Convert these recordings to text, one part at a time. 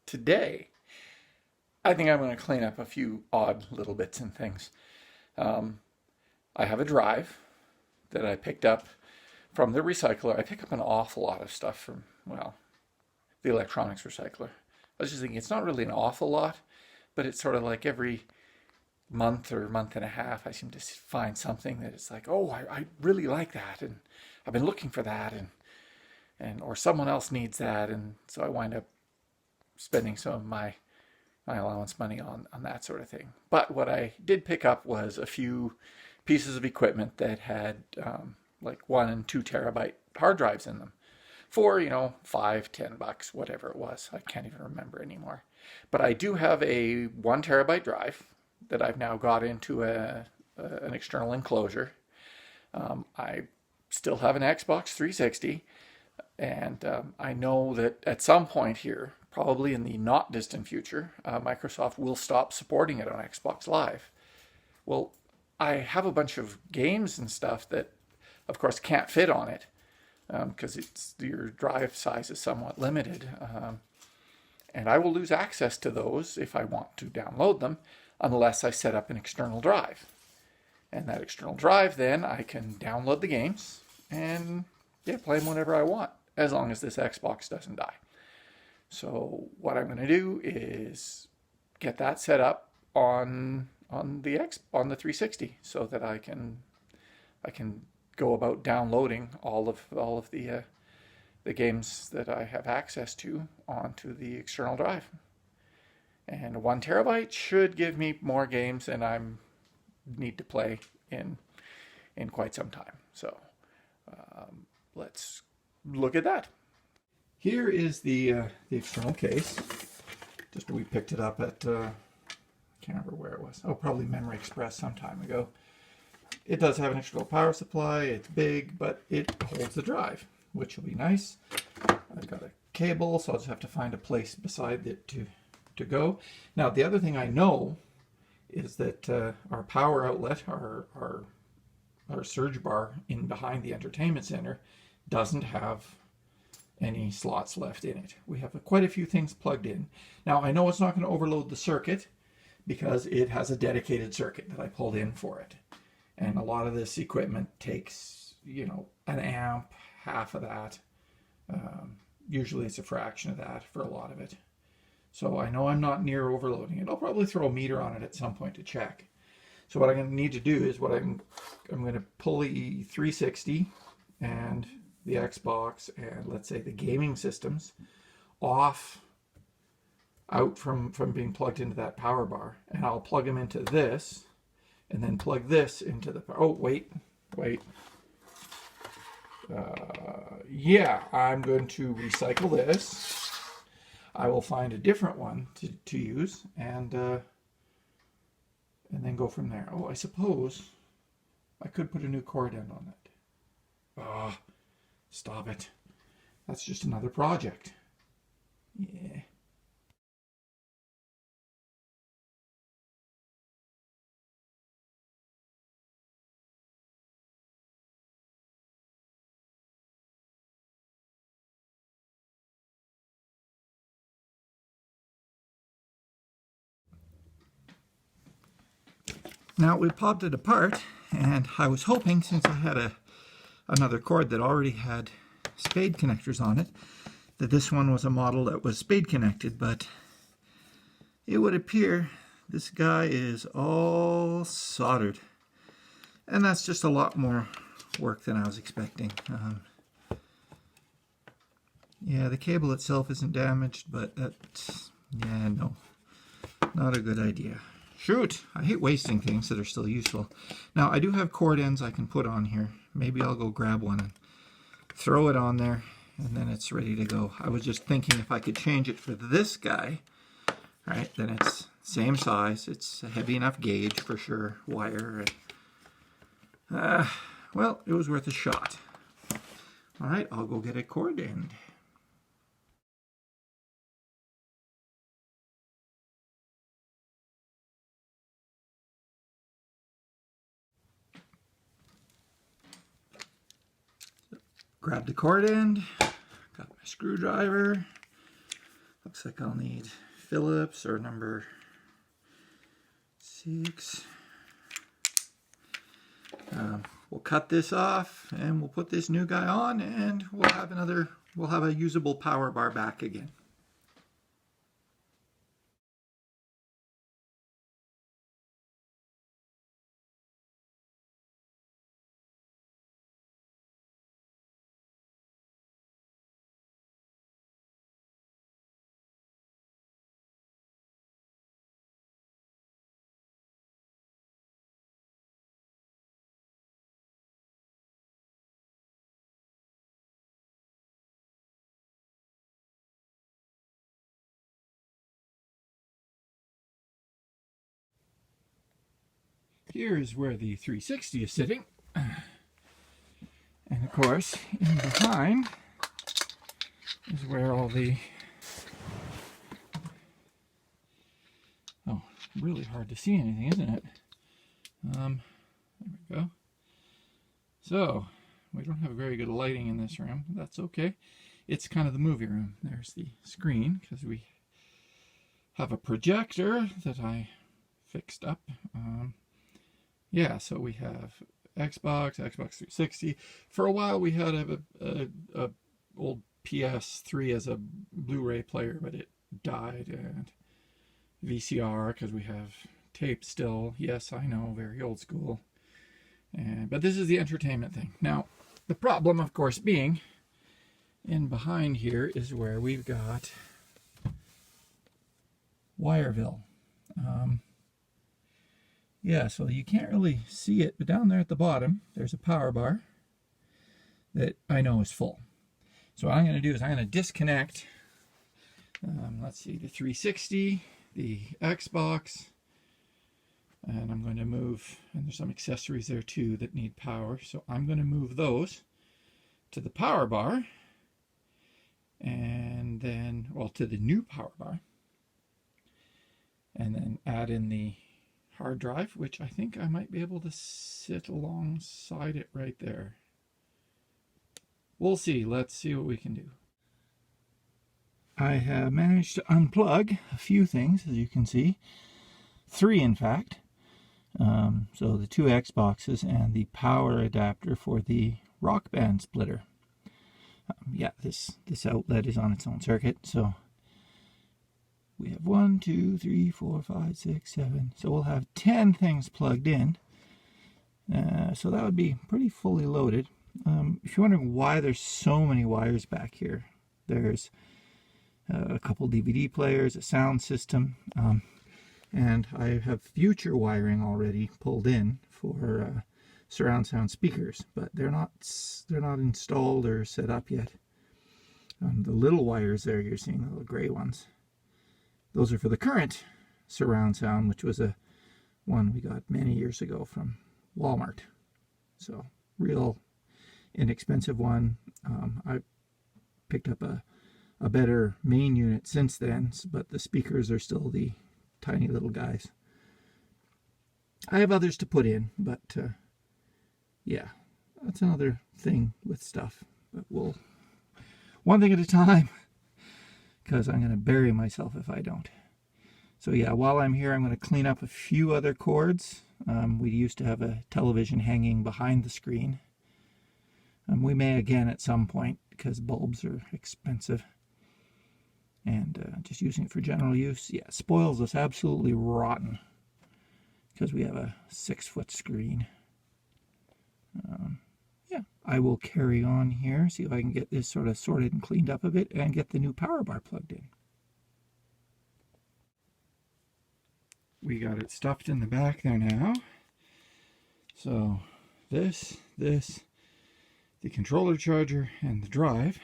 today, I think I'm going to clean up a few odd little bits and things. Um, I have a drive that I picked up from the recycler. I pick up an awful lot of stuff from, well, the electronics recycler. I was just thinking it's not really an awful lot, but it's sort of like every month or month and a half, I seem to find something that is like, oh, I really like that, and I've been looking for that, and or someone else needs that, and so I wind up spending some of my allowance money on that sort of thing. But what I did pick up was a few pieces of equipment that had like 1 and 2 terabyte hard drives in them for, $5, $10, whatever it was. I can't even remember anymore. But I do have a 1 terabyte drive that I've now got into an external enclosure. I still have an Xbox 360, and I know that at some point here, probably in the not distant future, Microsoft will stop supporting it on Xbox Live. Well, I have a bunch of games and stuff that, of course, can't fit on it because your drive size is somewhat limited. And I will lose access to those if I want to download them unless I set up an external drive. And that external drive, then I can download the games and play them whenever I want, as long as this Xbox doesn't die. So what I'm going to do is get that set up on the 360 so that I can go about downloading all of the games that I have access to onto the external drive. And 1 terabyte should give me more games than I need to play in quite some time. So let's look at that. Here is the external case. We picked it up at I can't remember where it was. Oh, probably Memory Express some time ago. It does have an external power supply. It's big, but it holds the drive, which will be nice. I've got a cable, so I'll just have to find a place beside it to go. Now, the other thing I know is that our power outlet, our surge bar in behind the entertainment center, doesn't have any slots left in it. We have quite a few things plugged in. Now, I know it's not going to overload the circuit because it has a dedicated circuit that I pulled in for it. And a lot of this equipment takes, an amp, half of that. Usually it's a fraction of that for a lot of it. So I know I'm not near overloading it. I'll probably throw a meter on it at some point to check. So what I'm going to need to do is I'm going to pull the 360 and the Xbox and let's say the gaming systems out from being plugged into that power bar, and I'll plug them into this and then plug this into the power. Oh, wait. I'm going to recycle this. I will find a different one to use and then go from there. Oh, I suppose I could put a new cord end on it. Oh, stop it. That's just another project. Yeah. Now we popped it apart, and I was hoping, since I had another cord that already had spade connectors on it, that this one was a model that was spade connected, but it would appear this guy is all soldered, and that's just a lot more work than I was expecting. Yeah, the cable itself isn't damaged, but that's, no, not a good idea. Shoot, I hate wasting things that are still useful. Now, I do have cord ends I can put on here. Maybe I'll go grab one and throw it on there, and then it's ready to go. I was just thinking if I could change it for this guy, right, then it's same size. It's a heavy enough gauge for sure, wire. Well, it was worth a shot. All right, I'll go get a cord end. Grab the cord end, got my screwdriver. Looks like I'll need Phillips or number 6. We'll cut this off and we'll put this new guy on, and we'll have a usable power bar back again. Here is where the 360 is sitting. And of course, in behind is where all the... Oh, really hard to see anything, isn't it? There we go. So, we don't have very good lighting in this room. That's okay. It's kind of the movie room. There's the screen, because we have a projector that I fixed up. Yeah, so we have Xbox 360. For a while we had a old PS3 as a Blu-ray player, but it died. And VCR, because we have tape still. Yes, I know, very old school. But this is the entertainment thing. Now, the problem, of course, being in behind here is where we've got Wireville. Yeah, so you can't really see it, but down there at the bottom, there's a power bar that I know is full. So what I'm going to do is I'm going to disconnect, let's see, the 360, the Xbox, and I'm going to move, and there's some accessories there too that need power, so I'm going to move those to the power bar, and then, well, to the new power bar, and then add in the hard drive, which I think I might be able to sit alongside it right there. We'll see. Let's see what we can do. I have managed to unplug a few things, as you can see. 3, in fact. So the 2 Xboxes and the power adapter for the Rock Band splitter. Yeah, this outlet is on its own circuit, so we have 1, 2, 3, 4, 5, 6, 7. So we'll have 10 things plugged in. So that would be pretty fully loaded. If you're wondering why there's so many wires back here, there's a couple DVD players, a sound system, and I have future wiring already pulled in for surround sound speakers, but they're not installed or set up yet. The little wires there you're seeing, the little gray ones, those are for the current surround sound, which was a one we got many years ago from Walmart. So real inexpensive one. I picked up a better main unit since then, but the speakers are still the tiny little guys. I have others to put in, but yeah, that's another thing with stuff. But we'll one thing at a time, because I'm going to bury myself if I don't. So yeah, while I'm here, I'm going to clean up a few other cords. We used to have a television hanging behind the screen. We may again at some point, because bulbs are expensive. And just using it for general use, yeah, spoils us absolutely rotten, because we have a 6-foot screen. Yeah, I will carry on here, see if I can get this sort of sorted and cleaned up a bit, and get the new power bar plugged in. We got it stuffed in the back there now. So this, the controller charger, and the drive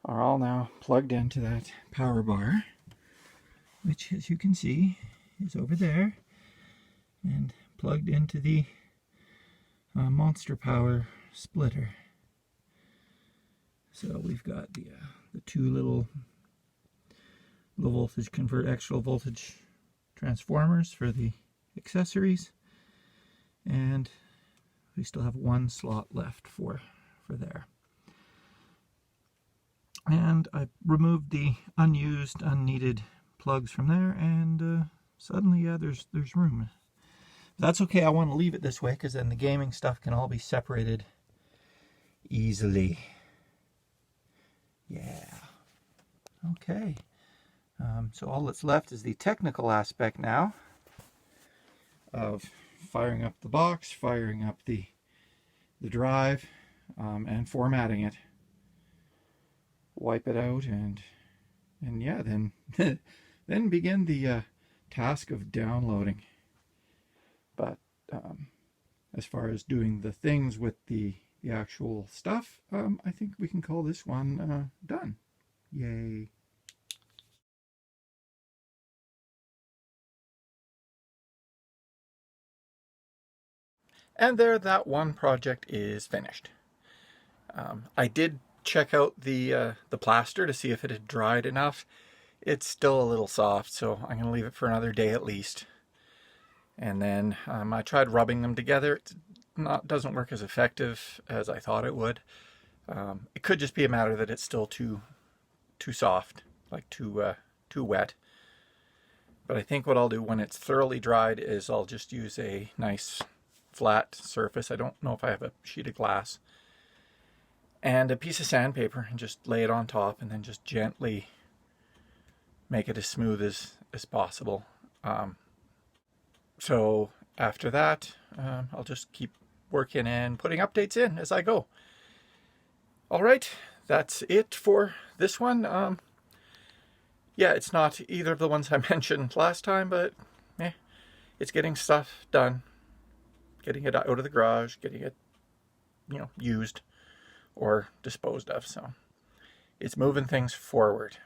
are all now plugged into that power bar, which, as you can see, is over there and plugged into the Monster Power splitter. So we've got the 2 little low voltage extra voltage transformers for the accessories, and we still have 1 slot left for there. And I removed the unused, unneeded plugs from there, and suddenly, yeah, there's room. That's okay. I want to leave it this way because then the gaming stuff can all be separated easily. Yeah. Okay. So all that's left is the technical aspect now of firing up the box, firing up the drive, and formatting it. Wipe it out, and yeah, then then begin the task of downloading. But as far as doing the things with the actual stuff, I think we can call this one done. Yay. And there, that one project is finished. I did check out the plaster to see if it had dried enough. It's still a little soft, so I'm going to leave it for another day at least. And then I tried rubbing them together. It doesn't work as effective as I thought it would. It could just be a matter that it's still too soft, like too wet. But I think what I'll do when it's thoroughly dried is I'll just use a nice flat surface. I don't know if I have a sheet of glass. And a piece of sandpaper, and just lay it on top, and then just gently make it as smooth as possible. So after that, I'll just keep working and putting updates in as I go. All right, that's it for this one. Yeah, it's not either of the ones I mentioned last time, but it's getting stuff done, getting it out of the garage, getting it, used or disposed of. So it's moving things forward.